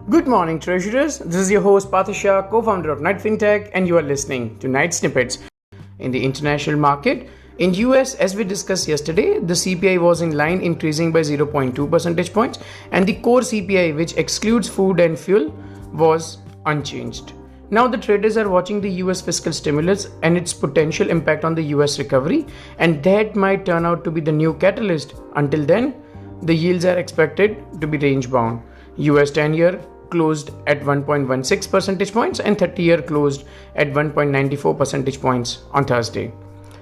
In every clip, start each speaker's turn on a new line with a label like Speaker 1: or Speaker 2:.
Speaker 1: Good morning, treasurers. This is your host Parthesh Shah, co-founder of Fintech, and you are listening to Night Snippets. In the international market, in US, as we discussed yesterday, the CPI was in line, increasing by 0.2 percentage points, and the core CPI, which excludes food and fuel, was unchanged. Now the traders are watching the US fiscal stimulus and its potential impact on the US recovery, and that might turn out to be the new catalyst. Until then, the yields are expected to be range bound. US 10-year closed at 1.16 percentage points and 30-year closed at 1.94 percentage points on Thursday.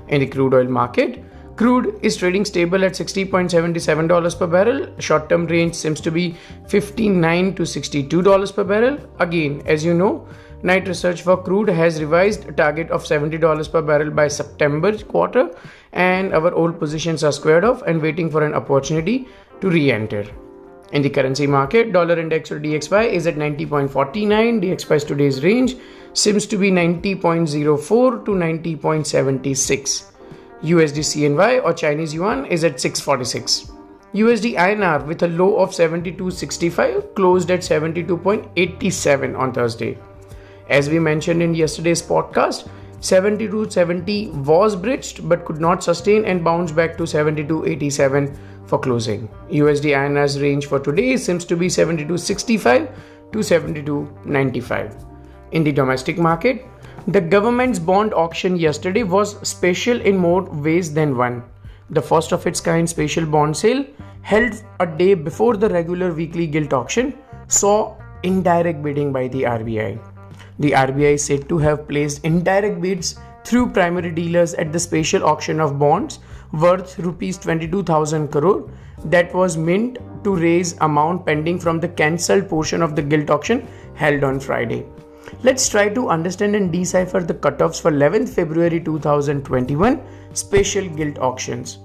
Speaker 1: In the crude oil market, crude is trading stable at $60.77 per barrel. Short-term range seems to be $59 to $62 per barrel. Again, as you know, Knight Research for crude has revised a target of $70 per barrel by September quarter, and our old positions are squared off and waiting for an opportunity to re-enter. In the currency market, dollar index or DXY is at 90.49. DXY's today's range seems to be 90.04 to 90.76. USD CNY or Chinese yuan is at 646. USD INR with a low of 72.65 closed at 72.87 on Thursday. As we mentioned in yesterday's podcast, 72.70 was breached but could not sustain and bounced back to 72.87 for closing. USD INR's range for today seems to be 72.65 to 72.95. In the domestic market, the government's bond auction yesterday was special in more ways than one. The first of its kind special bond sale, held a day before the regular weekly gilt auction, saw indirect bidding by the RBI. The RBI is said to have placed indirect bids through primary dealers at the special auction of bonds worth Rs 22,000 crore that was meant to raise amount pending from the cancelled portion of the gilt auction held on Friday. Let's try to understand and decipher the cutoffs for 11th February 2021 special gilt auctions.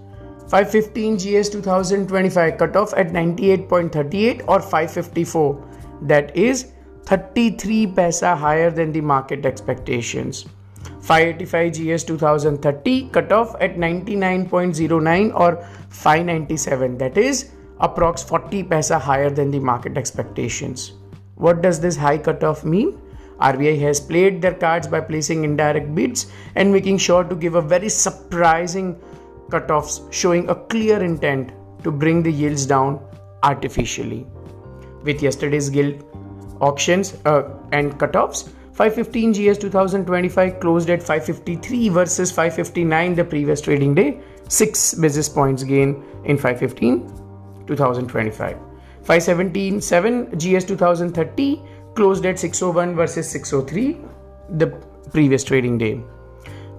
Speaker 1: 515 GS 2025 cutoff at 98.38 or 554, that is 33 paisa higher than the market expectations. 585 GS 2030 cutoff at 99.09 or 597, that is approx 40 paisa higher than the market expectations. What does this high cutoff mean? RBI has played their cards by placing indirect bids and making sure to give a very surprising cutoffs, showing a clear intent to bring the yields down artificially. With yesterday's gilt auctions and cutoffs, 515 GS 2025 closed at 553 versus 559 the previous trading day, 6 basis points gain in 515 2025. 517.7 GS 2030 closed at 601 versus 603 the previous trading day.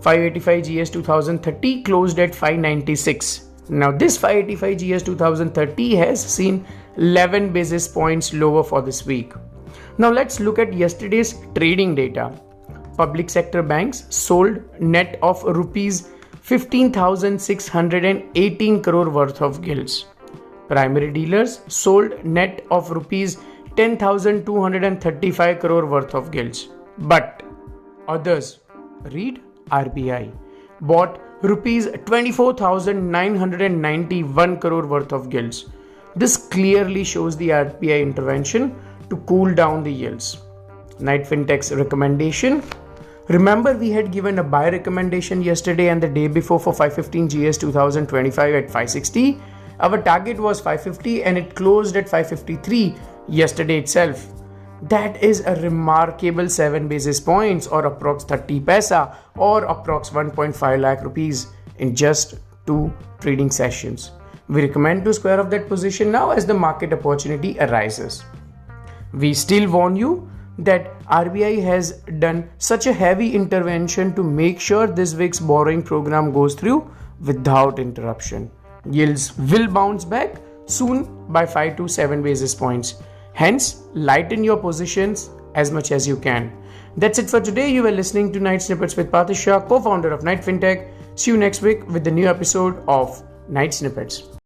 Speaker 1: 585 GS 2030 closed at 596. Now this 585 GS 2030 has seen 11 basis points lower for this week. Now let's look at yesterday's trading data. Public sector banks sold net of rupees 15,618 crore worth of gilts. Primary dealers sold net of rupees 10,235 crore worth of gilts. But others, read RBI, bought rupees 24,991 crore worth of gilts. This clearly shows the RBI intervention to cool down the yields. Knight Fintech's recommendation. Remember, we had given a buy recommendation yesterday and the day before for 515 GS 2025 at 560. Our target was 550 and it closed at 553 yesterday itself. That is a remarkable 7 basis points or approx 30 paisa or approx 1.5 lakh rupees in just 2 trading sessions. We recommend to square off that position now as the market opportunity arises. We still warn you that RBI has done such a heavy intervention to make sure this week's borrowing program goes through without interruption. Yields will bounce back soon by 5 to 7 basis points. Hence, lighten your positions as much as you can. That's it for today. You were listening to Night Snippets with Parthesh Shah, co-founder of Knight Fintech. See you next week with the new episode of Night Snippets.